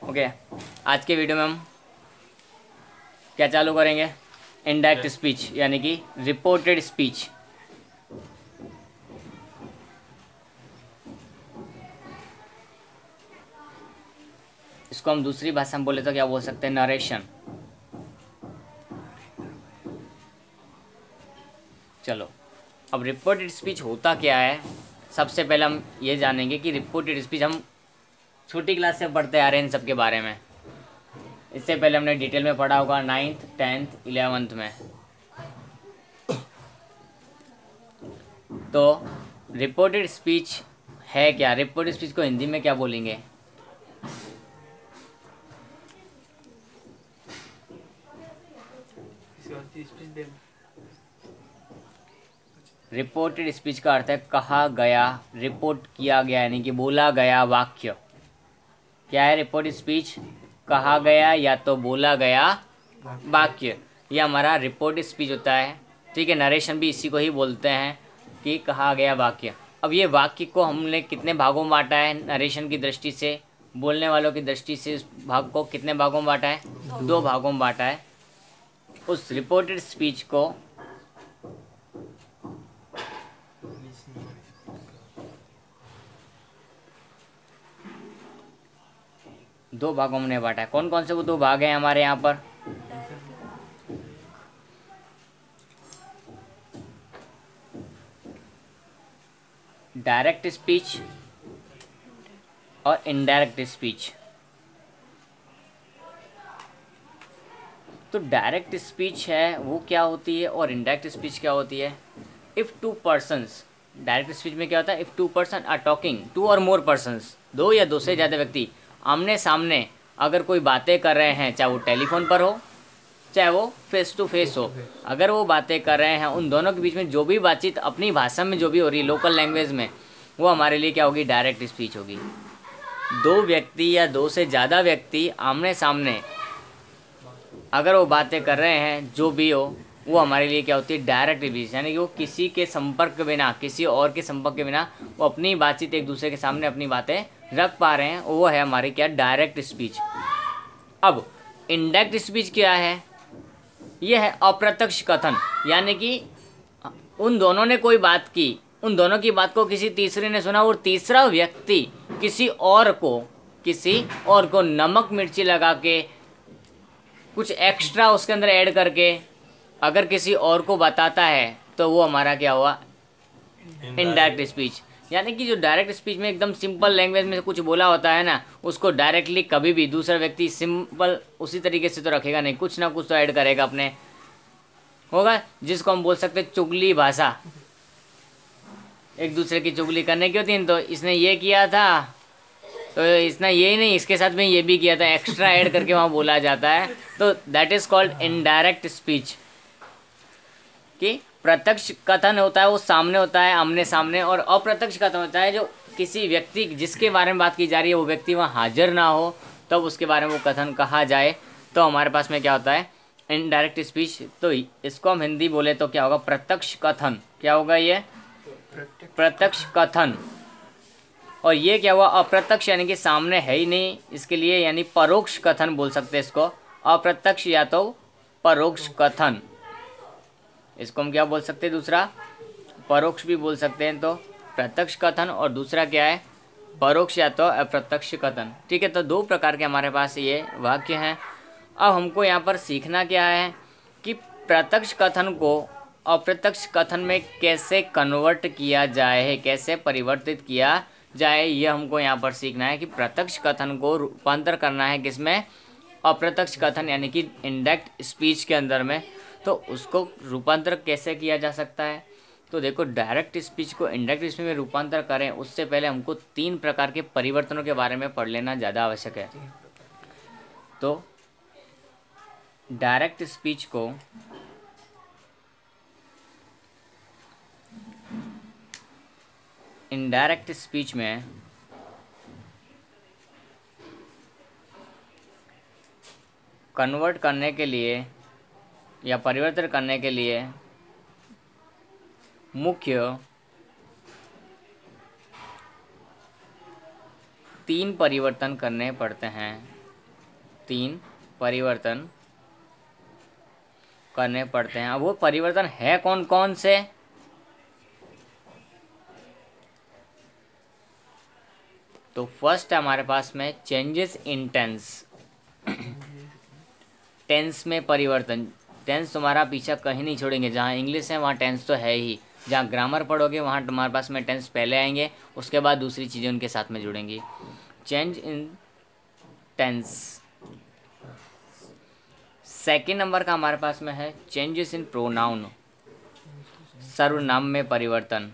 Okay, आज के video में हम क्या चालू करेंगे? इनडायरेक्ट स्पीच यानी कि रिपोर्टेड स्पीच। इसको हम दूसरी भाषा में बोले तो क्या बोल सकते हैं? नरेशन। चलो, अब रिपोर्टेड स्पीच होता क्या है, सबसे पहले हम ये जानेंगे कि रिपोर्टेड स्पीच हम छोटी क्लास से पढ़ते आ रहे हैं इन सब के बारे में। इससे पहले हमने डिटेल में पढ़ा होगा 9th 10th 11th में। तो रिपोर्टेड स्पीच है क्या? रिपोर्टेड स्पीच को हिंदी में क्या बोलेंगे? रिपोर्टेड स्पीच का अर्थ है कहा गया, रिपोर्ट किया गया यानी कि बोला गया वाक्य। क्या है रिपोर्टेड स्पीच? कहा गया या तो बोला गया वाक्य, यह हमारा रिपोर्टेड स्पीच होता है। ठीक है, नरेशन भी इसी को ही बोलते हैं कि कहा गया वाक्य। अब ये वाक्य को हमने कितने भागों में बांटा है? नरेशन की दृष्टि से, बोलने वालों की दृष्टि से इस भाग को कितने भागों में बांटा है? 2 भागों में बांटा है। उस रिपोर्टेड स्पीच को दो भागों में बांटा है। कौन कौन से वो 2 भाग हैं हमारे यहाँ पर? डायरेक्ट स्पीच और इनडायरेक्ट स्पीच। तो डायरेक्ट स्पीच है वो क्या होती है और इनडायरेक्ट स्पीच क्या होती है? इफ़ 2 पर्सन्स, डायरेक्ट स्पीच में क्या होता है? इफ़ 2 पर्सन आर टॉकिंग, 2 और मोर पर्सन्स, 2 या 2 से ज़्यादा व्यक्ति आमने सामने अगर कोई बातें कर रहे हैं, चाहे वो टेलीफोन पर हो चाहे वो फेस टू फेस हो, अगर वो बातें कर रहे हैं, उन दोनों के बीच में जो भी बातचीत अपनी भाषा में जो भी हो रही है, लोकल लैंग्वेज में, वो हमारे लिए क्या होगी? डायरेक्ट स्पीच होगी। 2 व्यक्ति या 2 से ज़्यादा व्यक्ति आमने सामने अगर वो बातें कर रहे हैं, जो भी हो, वो हमारे लिए क्या होती है? Direct speech. यानी कि वो किसी के संपर्क के बिना, किसी और के संपर्क के बिना वो अपनी बातचीत एक दूसरे के सामने अपनी बातें रख पा रहे हैं, वो है हमारी क्या? Direct speech. अब इनडायरेक्ट स्पीच क्या है? यह है अप्रत्यक्ष कथन, यानी कि उन दोनों ने कोई बात की, उन दोनों की बात को किसी तीसरे ने सुना और तीसरा व्यक्ति किसी और को नमक मिर्ची लगा के कुछ एक्स्ट्रा उसके अंदर ऐड करके अगर किसी और को बताता है, तो वो हमारा क्या हुआ? Indirect speech. यानी कि जो डायरेक्ट स्पीच में एकदम सिंपल लैंग्वेज में कुछ बोला होता है ना, उसको डायरेक्टली कभी भी दूसरा व्यक्ति सिंपल उसी तरीके से तो रखेगा नहीं, कुछ ना कुछ तो ऐड करेगा अपने, होगा, जिसको हम बोल सकते हैं चुगली भाषा। एक दूसरे की चुगली करने की होती है, तो इसने ये किया था, तो इसने ये ही नहीं, इसके साथ में ये भी किया था, एक्स्ट्रा ऐड करके वहाँ बोला जाता है। तो that is called indirect speech. कि प्रत्यक्ष कथन होता है वो सामने होता है, आमने सामने, और अप्रत्यक्ष कथन होता है जो किसी व्यक्ति जिसके बारे में बात की जा रही है वो व्यक्ति वहाँ हाजिर ना हो तब उसके बारे में वो कथन कहा जाए, तो हमारे पास में क्या होता है? Indirect speech. तो इसको हम हिंदी बोले तो क्या होगा? प्रत्यक्ष कथन। क्या होगा ये? प्रत्यक्ष कथन। और ये क्या हुआ? अप्रत्यक्ष, यानी कि सामने है ही नहीं, इसके लिए यानी परोक्ष कथन बोल सकते हैं इसको। अप्रत्यक्ष या तो परोक्ष कथन, इसको हम क्या बोल सकते हैं? दूसरा परोक्ष भी बोल सकते हैं। तो प्रत्यक्ष कथन और दूसरा क्या है? परोक्ष या तो अप्रत्यक्ष कथन। ठीक है, तो 2 प्रकार के हमारे पास ये वाक्य हैं। अब हमको यहाँ पर सीखना क्या है कि प्रत्यक्ष कथन को अप्रत्यक्ष कथन में कैसे कन्वर्ट किया जाए, कैसे परिवर्तित किया जाए, ये हमको यहाँ पर सीखना है कि प्रत्यक्ष कथन को रूपांतर करना है किसमें? अप्रत्यक्ष कथन यानी कि इनडायरेक्ट स्पीच के अंदर में। तो उसको रूपांतर कैसे किया जा सकता है? तो देखो, डायरेक्ट स्पीच को इनडायरेक्ट स्पीच में रूपांतर करें उससे पहले हमको 3 प्रकार के परिवर्तनों के बारे में पढ़ लेना ज़्यादा आवश्यक है। तो डायरेक्ट स्पीच को इनडायरेक्ट स्पीच में कन्वर्ट करने के लिए या परिवर्तन करने के लिए मुख्य 3 परिवर्तन करने पड़ते हैं। 3 परिवर्तन करने पड़ते हैं। अब वो परिवर्तन है कौन कौन से? तो फर्स्ट हमारे पास में चेंजेस इन टेंस। टेंस में परिवर्तन। टेंस तुम्हारा पीछा कहीं नहीं छोड़ेंगे। जहाँ इंग्लिश है वहाँ टेंस तो है ही। जहाँ ग्रामर पढ़ोगे वहाँ तुम्हारे पास में टेंस पहले आएंगे, उसके बाद दूसरी चीज़ें उनके साथ में जुड़ेंगी। Change in tense. Second number का हमारे पास में है चेंजेस इन प्रोनाउन। सर्वनाम में परिवर्तन।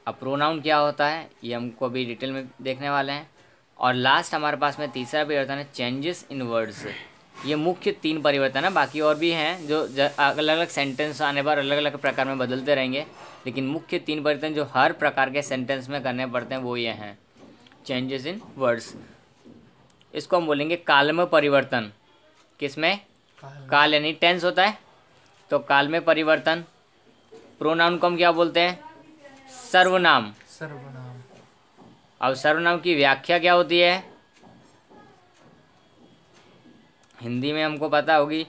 अब प्रोनाउन क्या होता है ये हमको अभी डिटेल में देखने वाले हैं। और लास्ट हमारे पास में तीसरा परिवर्तन है चेंजेस इन वर्ड्स। ये मुख्य 3 परिवर्तन है, बाकी और भी हैं जो अलग अलग सेंटेंस आने पर अलग अलग प्रकार में बदलते रहेंगे, लेकिन मुख्य 3 परिवर्तन जो हर प्रकार के सेंटेंस में करने पड़ते हैं वो ये हैं चेंजेस इन वर्ड्स। इसको हम बोलेंगे काल में परिवर्तन। किसमें? काल यानी टेंस होता है, तो काल में परिवर्तन। प्रोनाउन को हम क्या बोलते हैं? सर्वनाम। सर्वनाम। अब सर्वनाम की व्याख्या क्या होती है? हिंदी में हमको पता होगी।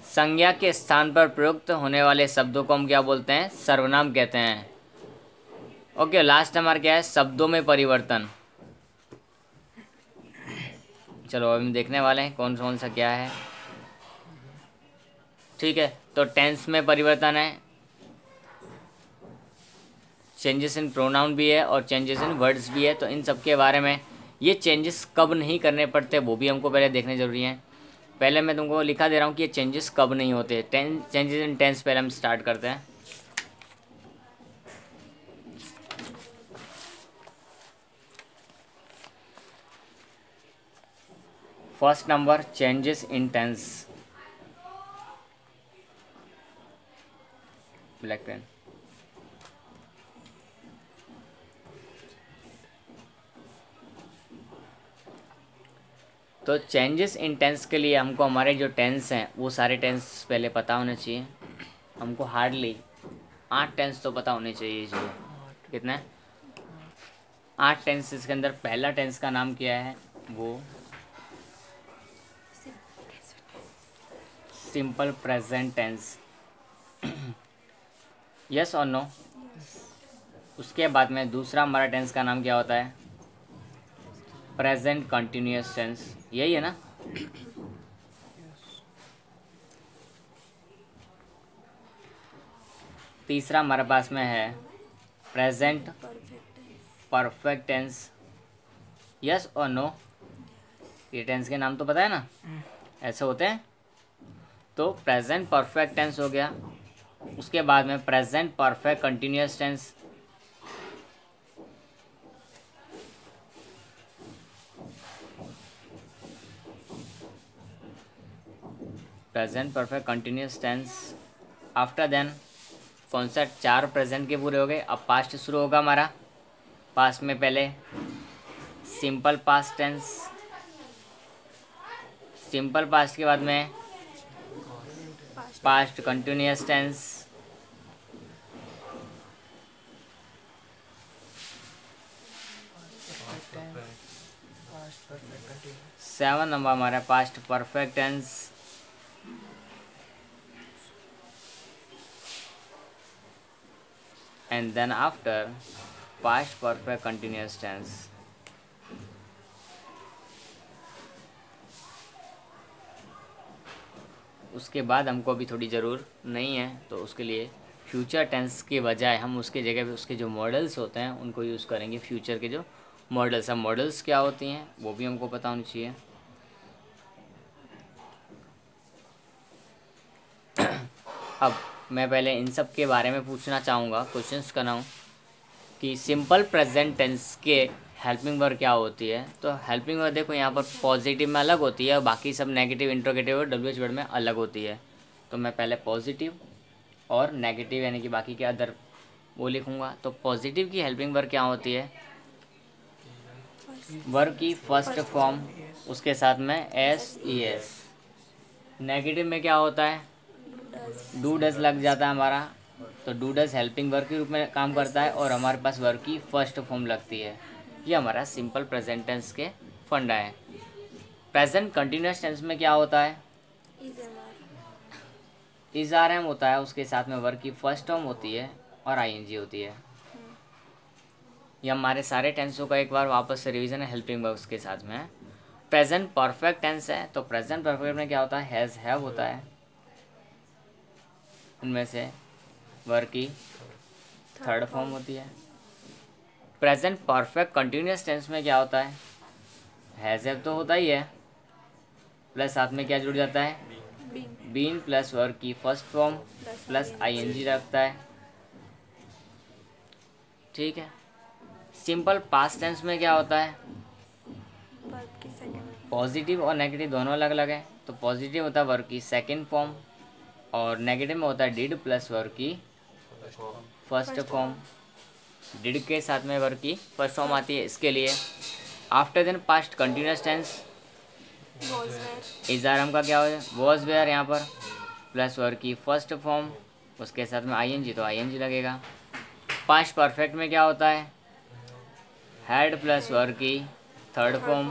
संज्ञा के स्थान पर प्रयुक्त होने वाले शब्दों को हम क्या बोलते हैं? सर्वनाम कहते हैं। ओके, लास्ट हमारा क्या है? शब्दों में परिवर्तन। चलो अभी हम देखने वाले हैं कौन कौन सा क्या है। ठीक है, तो टेंस में परिवर्तन है, चेंजेस इन प्रोनाउन भी है और चेंजेस इन वर्ड्स भी है। तो इन सब के बारे में ये चेंजेस कब नहीं करने पड़ते वो भी हमको पहले देखने ज़रूरी है। पहले मैं तुमको लिखा दे रहा हूँ कि ये चेंजेस कब नहीं होते। चेंजेस इन टेंस पहले हम स्टार्ट करते हैं। First number changes in tense. Black pen. तो चेंजेस इन टेंस के लिए हमको हमारे जो टेंस हैं वो सारे टेंस पहले पता होने चाहिए। हमको हार्डली 8 टेंस तो पता होने चाहिए। जो कितने 8 टेंस। इसके अंदर पहला टेंस का नाम क्या है? वो सिंपल प्रेजेंट टेंस। यस और नो? उसके बाद में दूसरा हमारा टेंस का नाम क्या होता है? Present continuous tense. यही है ना? तीसरा हमारे पास में है प्रेजेंट परफेक्ट टेंस। यस और नो? ये टेंस के नाम तो पता है ना, ऐसे होते हैं। तो प्रेजेंट परफेक्ट टेंस हो गया। उसके बाद में present perfect continuous tense. Present perfect continuous tense. After then कौन सा? 4 प्रेजेंट के पूरे हो गए। अब पास्ट शुरू होगा हमारा। पास्ट में पहले simple past tense. Simple past के बाद में past continuous tense. Seven number हमारा past perfect tense. And then after past perfect continuous tense. उसके बाद हमको अभी थोड़ी ज़रूर नहीं है, तो उसके लिए फ्यूचर टेंस के बजाय हम उसके जगह पे उसके जो मॉडल्स होते हैं उनको यूज़ करेंगे। फ्यूचर के जो मॉडल्स, अब मॉडल्स क्या होती हैं वो भी हमको पता होनी चाहिए। अब मैं पहले इन सब के बारे में पूछना चाहूँगा, क्वेश्चंस कराऊँ कि सिंपल प्रेजेंट टेंस के हेल्पिंग वर्ब क्या होती है। तो हेल्पिंग वर्ब देखो यहाँ पर पॉजिटिव में अलग होती है और बाकी सब नेगेटिव, इंट्रोगेटिव और WH वर्ड में अलग होती है। तो मैं पहले पॉजिटिव और नेगेटिव यानी कि बाकी के अदर वो लिखूँगा। तो पॉजिटिव की हेल्पिंग वर्ब क्या होती है? वर्ब की फर्स्ट फॉर्म उसके साथ में SES। नेगेटिव में क्या होता है? डू डज लग जाता है हमारा, तो डू डज हेल्पिंग वर्ब के रूप में काम करता है और हमारे पास वर्ब की फर्स्ट फॉर्म लगती है। ये हमारा सिंपल प्रेजेंट टेंस के फंडा है। प्रेजेंट कंटिन्यूस टेंस में क्या होता है? इज आर एम होता है, उसके साथ में वर्ब की फर्स्ट फॉर्म होती है और आईएनजी होती है। ये हमारे सारे टेंसों का एक बार वापस से रिवीजन है हेल्पिंग वर्ब्स के साथ में। प्रेजेंट परफेक्ट टेंस है, तो प्रेजेंट परफेक्ट में क्या होता है? हैज़ हैव होता है, उनमें से वर्ब की थर्ड फॉर्म होती है। प्रेजेंट परफेक्ट कंटिन्यूस टेंस में क्या होता है? हैज़ हैव तो होता ही है, प्लस साथ में क्या जुड़ जाता है? बीन प्लस वर्ब की फर्स्ट फॉर्म प्लस आईएनजी रखता है। ठीक है। सिंपल पास्ट टेंस में क्या होता है? पॉजिटिव और नेगेटिव दोनों अलग अलग है, तो पॉजिटिव होता है वर्ब की सेकेंड फॉर्म और नेगेटिव में होता है डिड प्लस वर्ब की फर्स्ट फॉर्म। डिड के साथ में वर्ब की फर्स्ट फॉर्म आती है इसके लिए। After then past continuous tense is are am का क्या हो जाए? वॉज वेयर यहाँ पर प्लस वर्ब की फर्स्ट फॉर्म, उसके साथ में आईएनजी, तो आईएनजी लगेगा। पास्ट परफेक्ट में क्या होता है? हैड प्लस वर्ब की third form.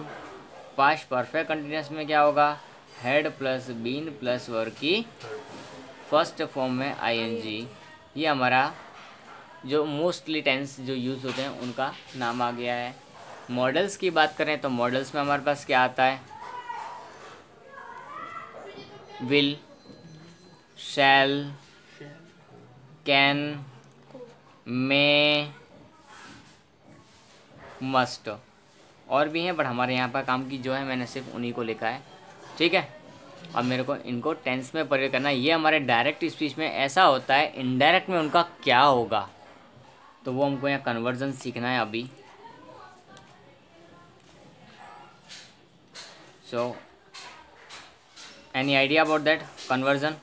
Past perfect continuous में क्या होगा? Had plus been plus verb की फर्स्ट फॉर्म में आईएनजी। ये हमारा जो मोस्टली टेंस जो यूज़ होते हैं उनका नाम आ गया है। मॉडल्स की बात करें तो मॉडल्स में हमारे पास क्या आता है? Will, shall, can, may, must और भी हैं, बट हमारे यहाँ पर काम की जो है मैंने सिर्फ उन्हीं को लिखा है। ठीक है। अब मेरे को इनको टेंस में परिवर्तित करना है। ये हमारे डायरेक्ट स्पीच में ऐसा होता है, इनडायरेक्ट में उनका क्या होगा, तो वो हमको यहाँ कन्वर्जन सीखना है अभी। So any idea about that conversion?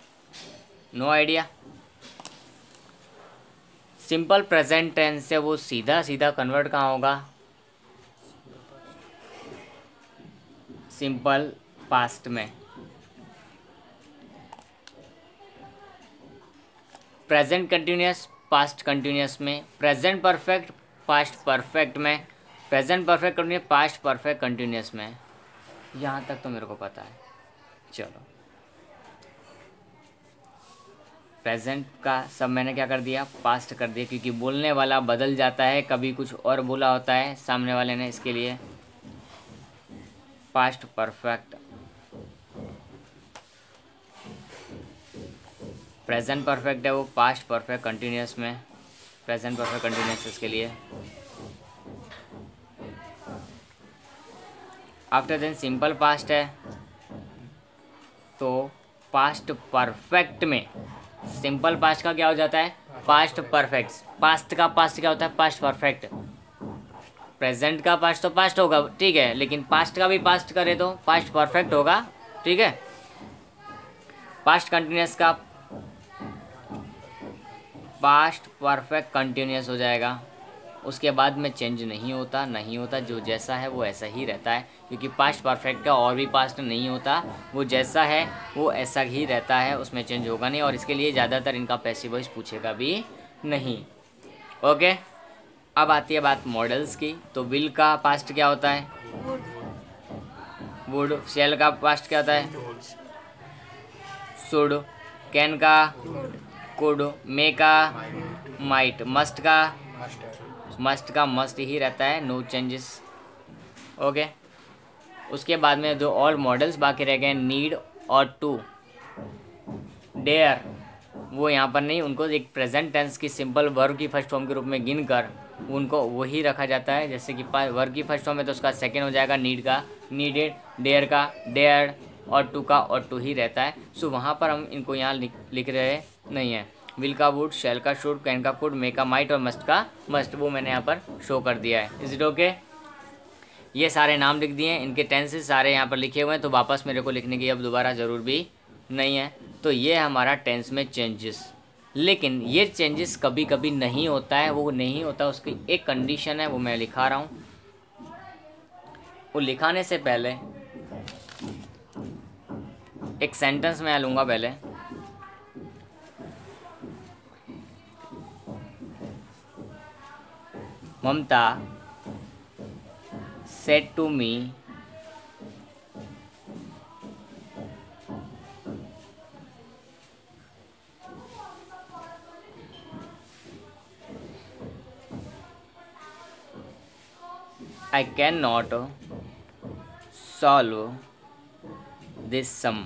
No idea. Simple present tense से वो सीधा सीधा कन्वर्ट कहाँ होगा? सिंपल पास्ट में। प्रेजेंट कंटिन्यूस पास्ट कंटिन्यूस में, प्रेजेंट परफेक्ट पास्ट परफेक्ट में, present perfect continuous past perfect continuous में। यहाँ तक तो मेरे को पता है। चलो, प्रेजेंट का सब मैंने क्या कर दिया? पास्ट कर दिया, क्योंकि बोलने वाला बदल जाता है, कभी कुछ और बोला होता है सामने वाले ने, इसके लिए पास्ट परफेक्ट। प्रेजेंट परफेक्ट है वो पास्ट परफेक्ट कंटिन्यूस में, प्रेजेंट परफेक्ट कंटिन्यूस इसके लिए। आफ्टर देन सिंपल पास्ट है, तो पास्ट परफेक्ट में सिंपल पास्ट का क्या हो जाता है? Past perfect. पास्ट का पास्ट क्या होता है? Past perfect. प्रेजेंट का पास्ट तो पास्ट होगा, ठीक है, लेकिन पास्ट का भी पास्ट करे तो पास्ट परफेक्ट होगा। ठीक है। पास्ट कंटिन्यूस का पास्ट परफेक्ट कंटिन्यूस हो जाएगा, उसके बाद में चेंज नहीं होता, जो जैसा है वो ऐसा ही रहता है, क्योंकि पास्ट परफेक्ट का और भी पास्ट नहीं होता, वो जैसा है वो ऐसा ही रहता है, उसमें चेंज होगा नहीं, और इसके लिए ज़्यादातर इनका पैसिव वॉइस पूछेगा भी नहीं। ओके। अब आती है बात मॉडल्स की। तो विल का पास्ट क्या होता है? वुड। शैल का पास्ट क्या होता है? शुड। कैन का कुड। मे का माइट। मस्ट का मस्ट ही रहता है, नो चेंजेस। ओके। उसके बाद में जो और मॉडल्स बाकी रह गए, नीड और टू, डेयर, वो यहाँ पर नहीं, उनको एक प्रेजेंट टेंस की सिंपल वर्ब की फर्स्ट फॉर्म के रूप में गिन कर उनको वही रखा जाता है। जैसे कि वर्ब की फर्स्ट फॉर्म है तो उसका सेकेंड हो जाएगा नीड का नीडेड, डेयर का डेयर्ड, और टू का और टू ही रहता है। सो वहाँ पर हम इनको यहाँ लिख रहे नहीं है। विल का वुड, शैल का शुड, कैन का कुड, मे का माइट और मस्ट का मस्ट, वो मैंने यहाँ पर शो कर दिया है। Is it okay? ये सारे नाम लिख दिए हैं, इनके टेंसेस सारे यहाँ पर लिखे हुए हैं, तो वापस मेरे को लिखने की अब दोबारा ज़रूर भी नहीं है। तो ये हमारा टेंस में चेंजेस, लेकिन ये चेंजेस कभी कभी नहीं होता है, वो नहीं होता, उसकी एक कंडीशन है, वो मैं लिखा रहा हूँ। वो लिखाने से पहले एक सेंटेंस मैं लूँगा पहले। ममता said to me I cannot solve this sum.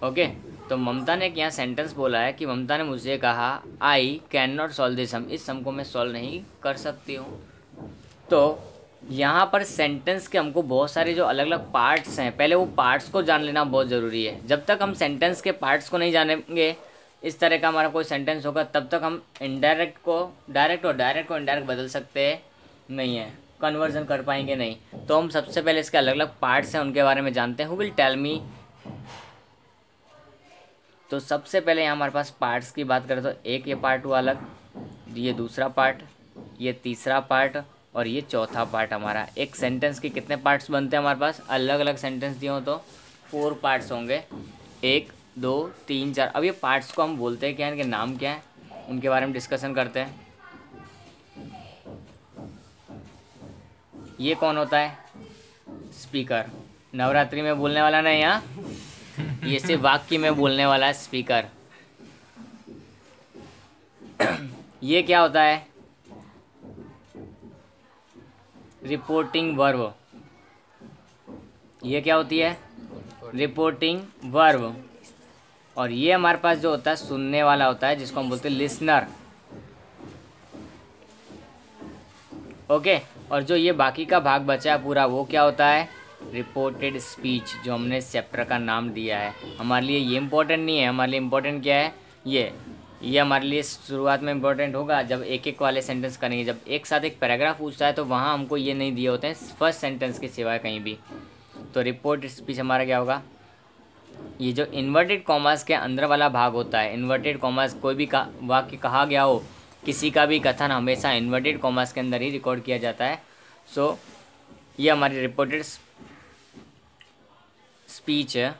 Okay तो ममता ने यहाँ सेंटेंस बोला है कि ममता ने मुझे कहा I can not solve this sum, इस सम को मैं सॉल्व नहीं कर सकती हूँ। तो यहाँ पर सेंटेंस के हमको बहुत सारे जो अलग अलग पार्ट्स हैं, पहले वो पार्ट्स को जान लेना बहुत ज़रूरी है। जब तक हम सेंटेंस के पार्ट्स को नहीं जानेंगे, इस तरह का हमारा कोई सेंटेंस होगा, तब तक हम इनडायरेक्ट को डायरेक्ट और डायरेक्ट को इनडायरेक्ट बदल सकते नहीं हैं, कन्वर्जन कर पाएंगे नहीं। तो हम सबसे पहले इसके अलग अलग पार्ट्स हैं उनके बारे में जानते हैं। Who will tell me. तो सबसे पहले यहाँ हमारे पास पार्ट्स की बात करें तो एक ये पार्ट हुआ अलग, ये दूसरा पार्ट, ये तीसरा पार्ट और ये चौथा पार्ट। हमारा एक सेंटेंस के कितने पार्ट्स बनते हैं हमारे पास, अलग अलग सेंटेंस दिए हो तो 4 पार्ट्स होंगे, 1 2 3 4। अब ये पार्ट्स को हम बोलते हैं क्या है, इनके नाम क्या है, उनके बारे में डिस्कशन करते हैं। ये कौन होता है, स्पीकर। नवरात्रि में बोलने वाला नहीं, यहाँ ये सिर्फ वाक्य में बोलने वाला है, स्पीकर। ये क्या होता है, रिपोर्टिंग वर्ब। ये क्या होती है, रिपोर्टिंग वर्ब। और ये हमारे पास जो होता है सुनने वाला होता है, जिसको हम बोलते हैं लिसनर। ओके, और जो ये बाकी का भाग बचा है पूरा, वो क्या होता है, रिपोर्टेड स्पीच, जो हमने चैप्टर का नाम दिया है। हमारे लिए ये इम्पोर्टेंट नहीं है, हमारे लिए इम्पोर्टेंट क्या है, ये हमारे लिए शुरुआत में इम्पोर्टेंट होगा जब एक एक वाले सेंटेंस करेंगे। जब एक साथ एक पैराग्राफ पूछता है तो वहाँ हमको ये नहीं दिए होते हैं फर्स्ट सेंटेंस के सिवाय कहीं भी। तो रिपोर्ट स्पीच हमारा क्या होगा, ये जो इन्वर्टेड कॉमास के अंदर वाला भाग होता है। इन्वर्टेड कॉमास, कोई भी वाक्य कहा गया हो, किसी का भी कथन हमेशा इन्वर्टेड कॉमास के अंदर ही रिकॉर्ड किया जाता है। सो ये हमारी रिपोर्टेड स्पीच है।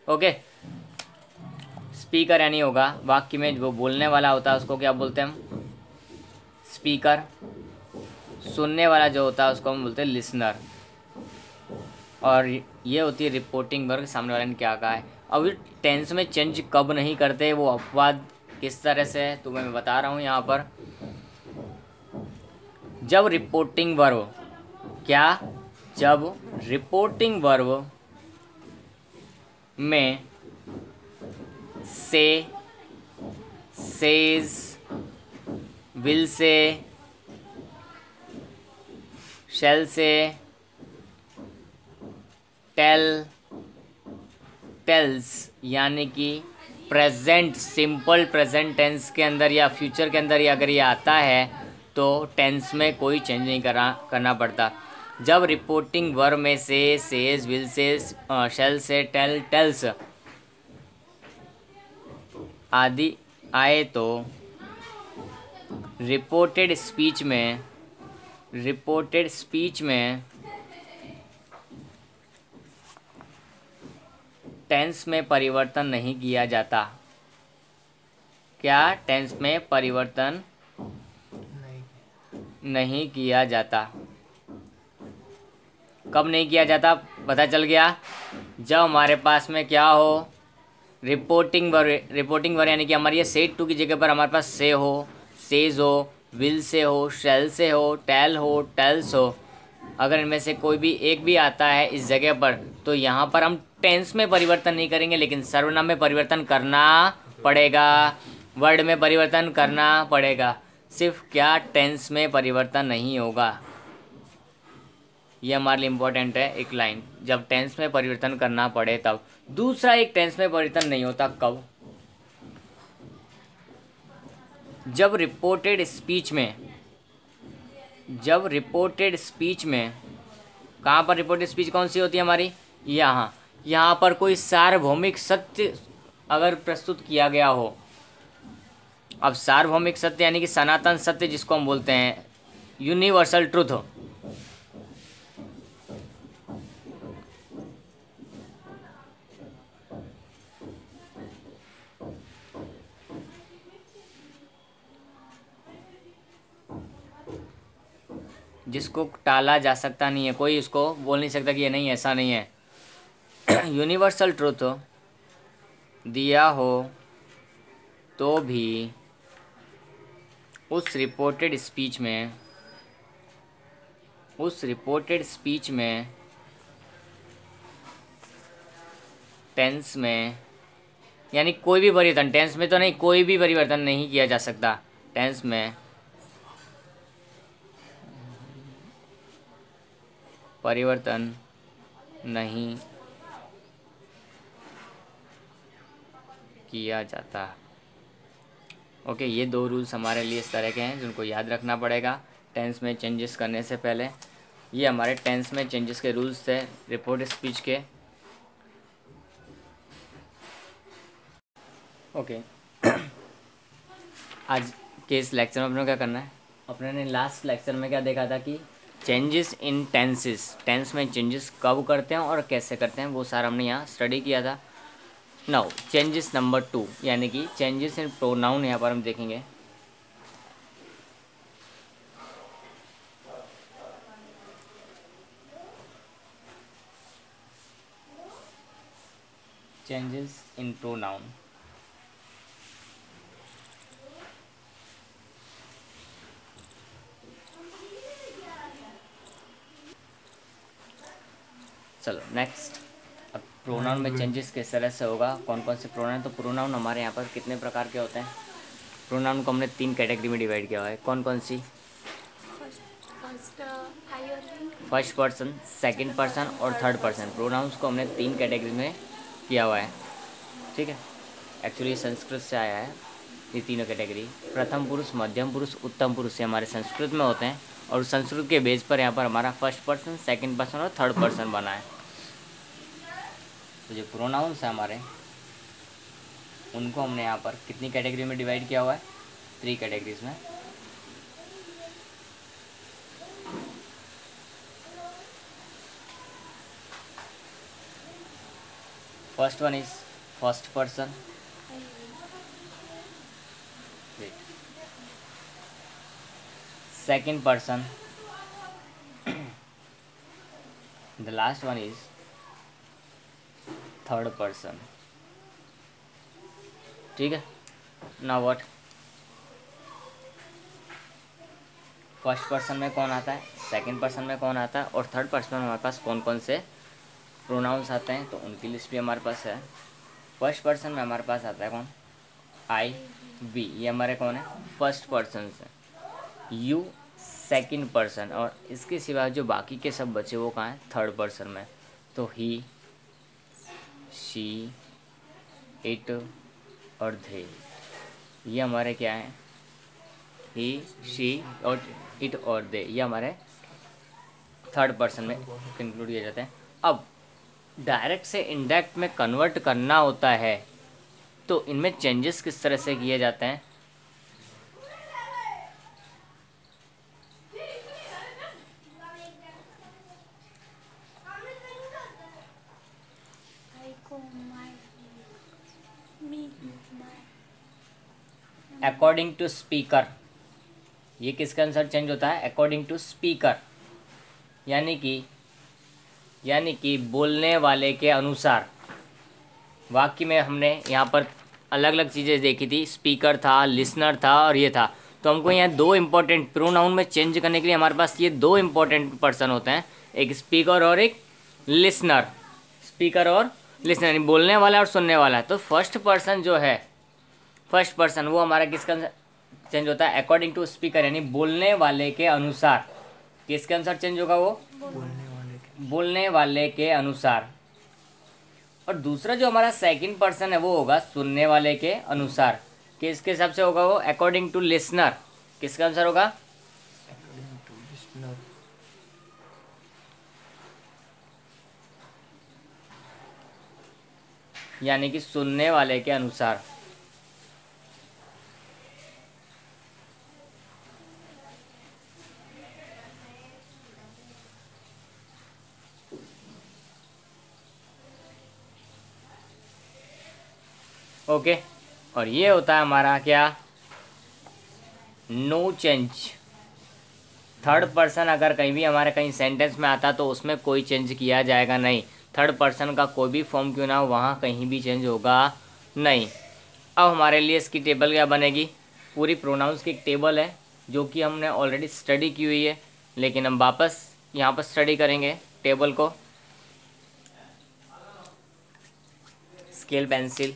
ओके, स्पीकर यानी होगा वाक्य में जो बोलने वाला होता है उसको क्या बोलते हैं हम, स्पीकर। सुनने वाला जो होता है उसको हम बोलते हैं लिसनर। और ये होती है रिपोर्टिंग वर्ग, सामने वाले ने क्या कहा है। अब टेंस में चेंज कब नहीं करते, वो अपवाद किस तरह से है तो मैं बता रहा हूँ यहाँ पर। जब रिपोर्टिंग वर्ब क्या, जब रिपोर्टिंग वर्ब में से, सेज, विल से, शैल से, टेल, टेल्स, यानी कि प्रेजेंट, सिंपल प्रेजेंट टेंस के अंदर या फ्यूचर के अंदर अगर ये आता है तो टेंस में कोई चेंज नहीं करना पड़ता। जब रिपोर्टिंग वर्ब में से, सेज, विल से, शैल से, टेल, टेल्स आदि आए तो रिपोर्टेड स्पीच में टेंस में परिवर्तन नहीं किया जाता। क्या, टेंस में परिवर्तन नहीं किया जाता। कब नहीं किया जाता, पता चल गया, जब हमारे पास में क्या हो, रिपोर्टिंग वर्ब यानी कि हमारी ये सेड टू की जगह पर हमारे पास से हो, सेज हो, विल से हो, शैल से हो, टेल हो, टेल्स हो। अगर इनमें से कोई भी एक भी आता है इस जगह पर तो यहाँ पर हम टेंस में परिवर्तन नहीं करेंगे, लेकिन सर्वनाम में परिवर्तन करना पड़ेगा, वर्ड में परिवर्तन करना पड़ेगा। सिर्फ क्या, टेंस में परिवर्तन नहीं होगा। ये हमारे लिए इम्पोर्टेंट है एक लाइन, जब टेंस में परिवर्तन करना पड़े तब। दूसरा, एक टेंस में परिवर्तन नहीं होता कब, जब रिपोर्टेड स्पीच में कहाँ पर रिपोर्टेड स्पीच कौन सी होती है हमारी, यहाँ पर कोई सार्वभौमिक सत्य अगर प्रस्तुत किया गया हो। अब सार्वभौमिक सत्य यानी कि सनातन सत्य, जिसको हम बोलते हैं यूनिवर्सल ट्रुथ। जिसको टाला जा सकता नहीं है, कोई उसको बोल नहीं सकता कि ये नहीं, ऐसा नहीं है। यूनिवर्सल ट्रूथ दिया हो तो भी उस रिपोर्टेड स्पीच में टेंस में, यानी कोई भी परिवर्तन, टेंस में तो नहीं, कोई भी परिवर्तन नहीं किया जा सकता, टेंस में परिवर्तन नहीं किया जाता। ओके, ये 2 रूल्स हमारे लिए इस तरह के हैं जिनको याद रखना पड़ेगा टेंस में चेंजेस करने से पहले। ये हमारे टेंस में चेंजेस के रूल्स थे रिपोर्ट स्पीच के। ओके आज के इस लेक्चर में अपने क्या करना है, अपने ने लास्ट लेक्चर में क्या देखा था कि चेंजेस इन टेंसेस, टेंस में चेंजेस कब करते हैं और कैसे करते हैं, वो सारा हमने यहाँ स्टडी किया था। नाउ चेंजेस नंबर 2 यानी कि चेंजेस इन प्रोनाउन यहाँ पर हम देखेंगे। चेंजेस इन प्रोनाउन, चलो नेक्स्ट। अब प्रोनाउन में चेंजेस किस तरह से होगा, कौन कौन से प्रोनाउन, तो प्रोनाउन हमारे यहाँ पर कितने प्रकार के होते हैं। प्रोनाउन को हमने 3 कैटेगरी में डिवाइड किया हुआ है। कौन कौन सी? फर्स्ट पर्सन, सेकंड पर्सन और थर्ड पर्सन। प्रोनाउंस को हमने 3 कैटेगरी में किया हुआ है, ठीक है। एक्चुअली संस्कृत से आया है ये तीनों कैटेगरी। प्रथम पुरुष, मध्यम पुरुष, उत्तम पुरुष से हमारे संस्कृत में होते हैं, और संस्कृत के बेस पर यहाँ पर हमारा फर्स्ट पर्सन, सेकंड पर्सन और थर्ड पर्सन बना है। तो जो प्रोनाउंस है हमारे, उनको हमने यहाँ पर कितनी कैटेगरी में डिवाइड किया हुआ है? 3 कैटेगरीज में। First one is first person, second person, the last one is third person, ठीक है। now what, फर्स्ट पर्सन में कौन आता है, सेकंड पर्सन में कौन आता है, और थर्ड पर्सन में हमारे पास कौन कौन से प्रोनाउंस आते हैं, तो उनकी लिस्ट भी हमारे पास है। फर्स्ट पर्सन में हमारे पास आता है कौन? आई, वी, ये हमारे कौन है? फर्स्ट पर्सन से। यू सेकंड पर्सन, और इसके सिवा जो बाकी के सब बचे वो कहाँ हैं? थर्ड पर्सन में। तो ही, शी, इट और धे, ये हमारे क्या हैं? ही, शी और इट और दे, ये हमारे थर्ड पर्सन में इंक्लूड किए जाते हैं। अब डायरेक्ट से इनडायरेक्ट में कन्वर्ट करना होता है, तो इनमें चेंजेस किस तरह से किए जाते हैं? अकॉर्डिंग टू स्पीकर, ये किसके अनुसार चेंज होता है? अकॉर्डिंग टू स्पीकर, यानी कि बोलने वाले के अनुसार। वाक्य में हमने यहाँ पर अलग अलग चीज़ें देखी थी, स्पीकर था, लिसनर था और ये था। तो हमको यहाँ 2 इम्पोर्टेंट प्रोनाउन में चेंज करने के लिए हमारे पास ये 2 इम्पोर्टेंट पर्सन होते हैं, एक स्पीकर और एक लिसनर। स्पीकर और लिसनर यानी बोलने वाला और सुनने वाला। तो फर्स्ट पर्सन जो है, फर्स्ट पर्सन वो हमारा किसका चेंज होता है? अकॉर्डिंग टू स्पीकर, यानी बोलने वाले के अनुसार। किसके अनुसार चेंज होगा वो? बोलने वाले के अनुसार। और दूसरा जो हमारा सेकंड पर्सन है वो होगा सुनने वाले के अनुसार। किसके हिसाब से होगा वो? According to listener. किसके अनुसार होगा? यानी कि सुनने वाले के अनुसार। ओके, और ये होता है हमारा क्या? No change. थर्ड पर्सन अगर कहीं भी हमारे कहीं सेंटेंस में आता तो उसमें कोई चेंज किया जाएगा नहीं। थर्ड पर्सन का कोई भी फॉर्म क्यों ना हो वहाँ कहीं भी चेंज होगा नहीं। अब हमारे लिए इसकी टेबल क्या बनेगी, पूरी प्रोनाउंस की एक टेबल है जो कि हमने ऑलरेडी स्टडी की हुई है, लेकिन हम वापस यहाँ पर स्टडी करेंगे टेबल को। स्केल पेंसिल,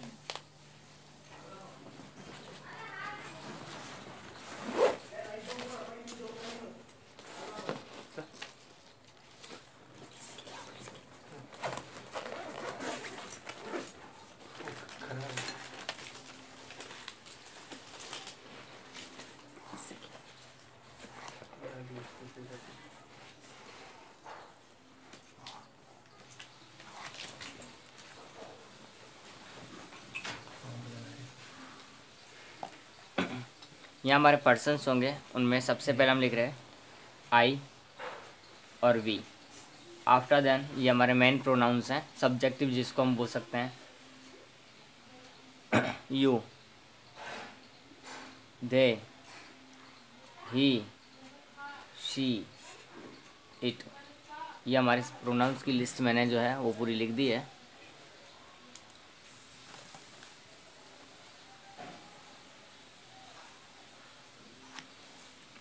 यहाँ हमारे पर्सन्स होंगे, उनमें सबसे पहले हम लिख रहे हैं आई और वी। आफ्टर देन ये हमारे मेन प्रोनाउंस हैं, सब्जेक्टिव जिसको हम बोल सकते हैं you, they, he, she, it. ये हमारे प्रोनाउंस की लिस्ट मैंने जो है वो पूरी लिख दी है।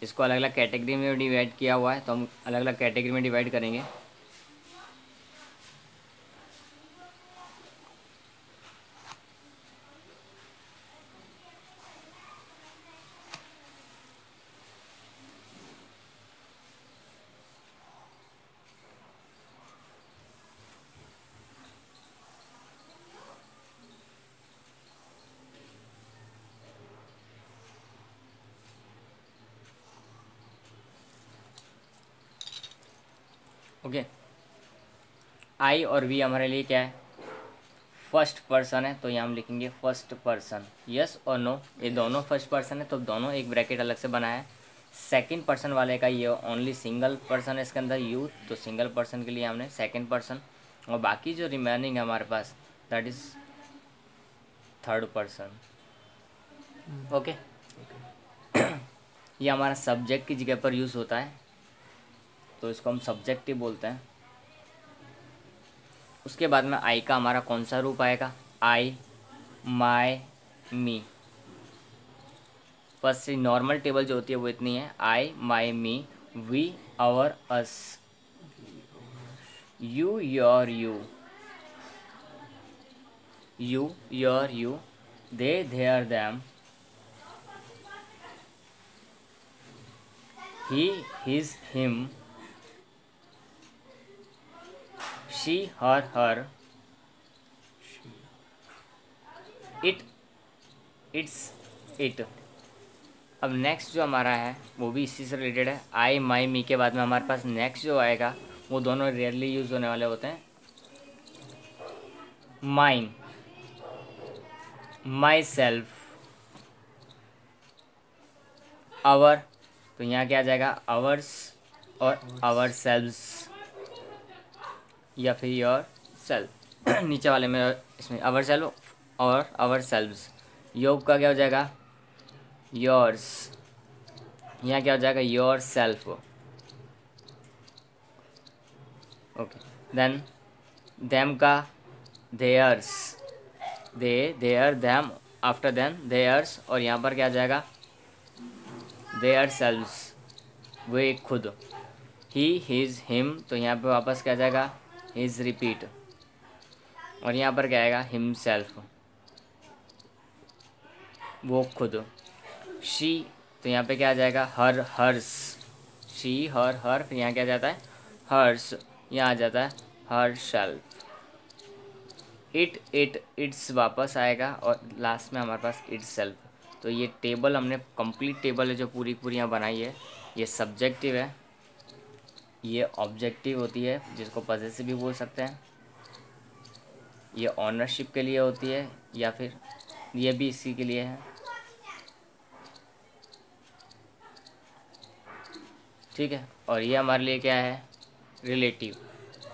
इसको अलग अलग कैटेगरी में डिवाइड किया हुआ है, तो हम अलग अलग कैटेगरी में डिवाइड करेंगे। ओके, आई और वी हमारे लिए क्या है, फर्स्ट पर्सन है, तो यहाँ हम लिखेंगे फर्स्ट पर्सन। यस और नो, ये दोनों फर्स्ट पर्सन है तो दोनों एक ब्रैकेट अलग से बनाया है। सेकंड पर्सन वाले का ये ओनली सिंगल पर्सन है इसके अंदर यू, तो सिंगल पर्सन के लिए हमने सेकंड पर्सन, और बाकी जो रिमेनिंग है हमारे पास that is third person. Okay, ये हमारा सब्जेक्ट की जगह पर यूज़ होता है, तो इसको हम सब्जेक्टिव बोलते हैं। उसके बाद में आई का हमारा कौन सा रूप आएगा, I, my, me. First normal table जो होती है वो इतनी है, I, my, me, we, our, us, you, your, you, you, your, you, they, their, them, he, his, him, she, her, her, it, its, it. अब नेक्स्ट जो हमारा है वो भी इसी से रिलेटेड है। आई, माई, मी के बाद में हमारे पास नेक्स्ट जो आएगा वो दोनों रेयरली यूज होने वाले होते हैं। माइन, माई सेल्फ, आवर, तो यहाँ क्या आ जाएगा, आवर्स और आवर सेल्व्स या फिर योर सेल्फ। नीचे वाले में इसमें आवर सेल्फ और आवर सेल्व्स। योग का क्या हो जाएगा, योर्स, यहाँ क्या हो जाएगा, yourself. Okay, then them का theirs, they, their, them, after then theirs, और यहाँ पर क्या आ जाएगा, देयर सेल्व्स, वे खुद। ही, हिज, हिम, तो यहाँ पे वापस क्या आ जाएगा, हिज, रिपीट, और यहाँ पर क्या आएगा, हिमसेल्फ, वो खुद। शी, तो यहाँ पे क्या आ जाएगा, हर, हर्स, शी, हर, हर, फिर यहाँ क्या आ जाता है, हर्स, यहाँ आ जाता है her self. It, it, it's वापस आएगा, और लास्ट में हमारे पास इट सेल्फ। तो ये टेबल हमने कंप्लीट टेबल है जो पूरी पूरी यहाँ बनाई है। ये सब्जेक्टिव है, ये ऑब्जेक्टिव होती है जिसको पॉजेसिव भी बोल सकते हैं, ये ऑनरशिप के लिए होती है, या फिर ये भी इसी के लिए है। ठीक है, और ये हमारे लिए क्या है, रिलेटिव,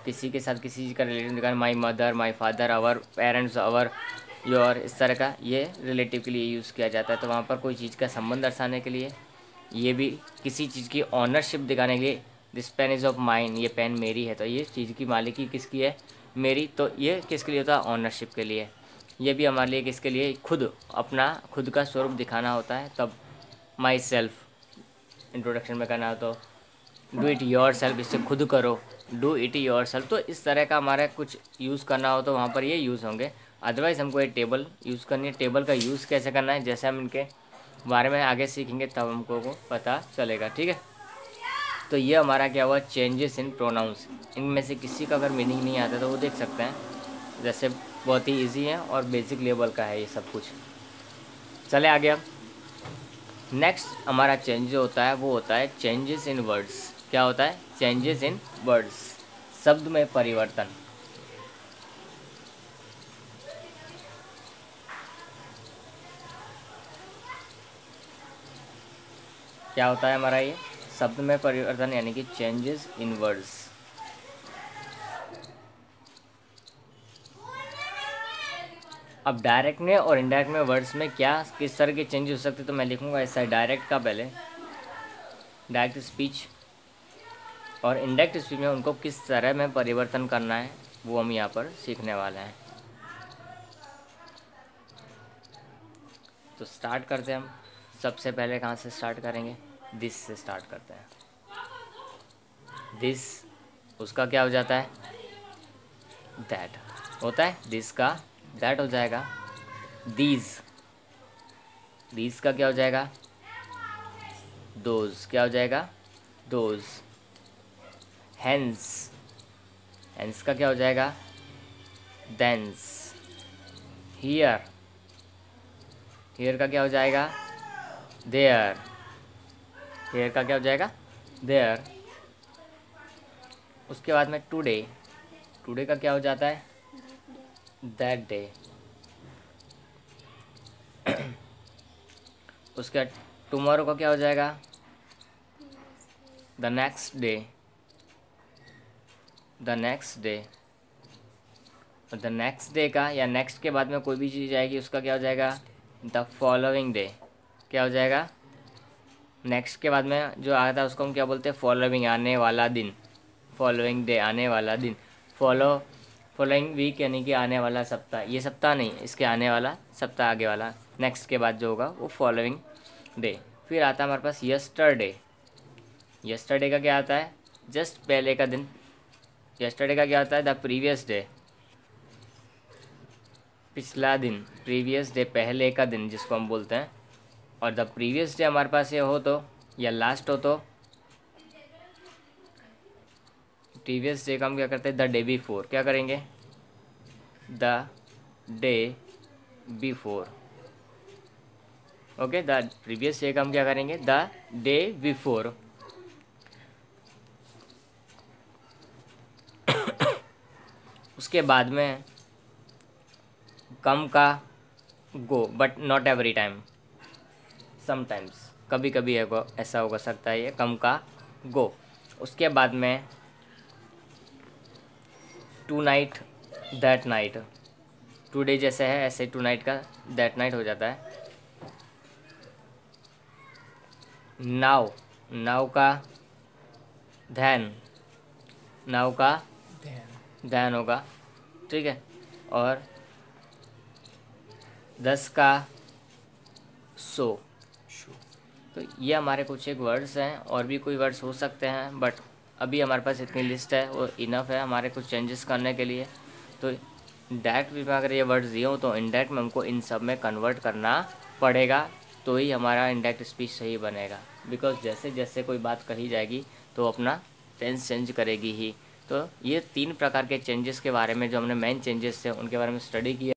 किसी के साथ किसी चीज़ का रिलेटिव दिखाना, my mother, my father, our parents, our, your, इस तरह का ये रिलेटिव के लिए यूज़ किया जाता है। तो वहाँ पर कोई चीज़ का संबंध दर्शाने के लिए ये भी किसी चीज़ की ऑनरशिप दिखाने के लिए, this pen is of mine, ये पेन मेरी है, तो ये चीज़ की मालिकी किसकी है, मेरी, तो ये किसके लिए होता है, ऑनरशिप के लिए। ये भी हमारे लिए किसके लिए, खुद अपना खुद का स्वरूप दिखाना होता है, तब माई सेल्फ इंट्रोडक्शन में करना हो तो डू इट योर सेल्फ, इससे खुद करो, डू इट योर सेल्फ। तो इस तरह का हमारा कुछ यूज़ करना हो तो वहाँ पर ये यूज़ होंगे। अदरवाइज़ हमको ये टेबल यूज़ करनी है। टेबल का यूज़ कैसे करना है, जैसे हम इनके बारे में आगे सीखेंगे तब हमको को पता चलेगा, ठीक है। तो ये हमारा क्या हुआ, चेंजेस इन प्रोनाउंस। इनमें से किसी का अगर मीनिंग नहीं आता तो वो देख सकते हैं, जैसे बहुत ही इजी है और बेसिक लेवल का है ये सब कुछ। चले आगे। अब नेक्स्ट हमारा चेंज जो होता है वो होता है चेंजेस इन वर्ड्स। क्या होता है, चेंजेस इन वर्ड्स, शब्द में परिवर्तन। क्या होता है हमारा ये शब्द में परिवर्तन, यानी कि चेंजेस इन वर्ड्स। अब डायरेक्ट में और इनडायरेक्ट में वर्ड्स में क्या किस तरह के चेंज हो सकते हैं, तो मैं लिखूंगा ऐसा डायरेक्ट का पहले, डायरेक्ट स्पीच और इनडायरेक्ट स्पीच में उनको किस तरह में परिवर्तन करना है वो हम यहाँ पर सीखने वाले हैं। तो स्टार्ट करते हैं हम। सबसे पहले कहाँ से स्टार्ट करेंगे, दिस से स्टार्ट करते हैं। दिस, उसका क्या हो जाता है, दैट होता है, दिस का दैट हो जाएगा। दीज, दीज का क्या हो जाएगा, दोज, क्या हो जाएगा, दोज। हैंस, हैंस का क्या हो जाएगा, देंस। हियर, हियर का क्या हो जाएगा, देयर, हियर का क्या हो जाएगा, देयर। उसके बाद में टुडे, टुडे का क्या हो जाता है, दैट डे। उसके बाद टुमारो का क्या हो जाएगा, the next day, the next day. The next day का या नेक्स्ट के बाद में कोई भी चीज़ आएगी उसका क्या हो जाएगा, द फॉलोइंग डे, क्या हो जाएगा। नेक्स्ट के बाद में जो आता है उसको हम क्या बोलते हैं, फॉलोइंग, आने वाला दिन। फॉलोइंग डे, आने वाला दिन। फॉलोइंग वीक यानी कि आने वाला सप्ताह, ये सप्ताह नहीं, इसके आने वाला सप्ताह आगे वाला, नेक्स्ट के बाद जो होगा वो फॉलोइंग डे। फिर आता है हमारे पास यस्टरडे। यस्टरडे का क्या आता है, जस्ट पहले का दिन। यस्टरडे का क्या होता है, द प्रीवियस डे, पिछला दिन। प्रीवियस डे, पहले का दिन जिसको हम बोलते हैं। और द प्रीवियस डे हमारे पास ये हो तो या लास्ट हो तो प्रीवियस डे का हम क्या करते हैं, द डे बिफोर, क्या करेंगे, the day before. Okay, the previous day का हम क्या करेंगे, द डे बिफोर। उसके बाद में कम का go, but not every time, sometimes, कभी कभी ऐसा हो सकता है ये कम का गो। उसके बाद में tonight, that night. Today जैसे है ऐसे टू नाइट का दैट नाइट हो जाता है। नाउ, नाउ का धैन, नाउ का धैन होगा, ठीक है। और 10 का सो। तो ये हमारे कुछ एक वर्ड्स हैं, और भी कोई वर्ड्स हो सकते हैं, बट अभी हमारे पास इतनी लिस्ट है वो इनफ है हमारे कुछ चेंजेस करने के लिए। तो डायरेक्ट में अगर ये वर्ड्स दिए हो तो इनडायरेक्ट में हमको इन सब में कन्वर्ट करना पड़ेगा, तो ही हमारा इनडायरेक्ट स्पीच सही बनेगा। बिकॉज जैसे जैसे कोई बात कही जाएगी तो अपना टेंस चेंज करेगी ही। तो ये 3 प्रकार के चेंजेस के बारे में जो हमने मेन चेंजेस थे उनके बारे में स्टडी किया।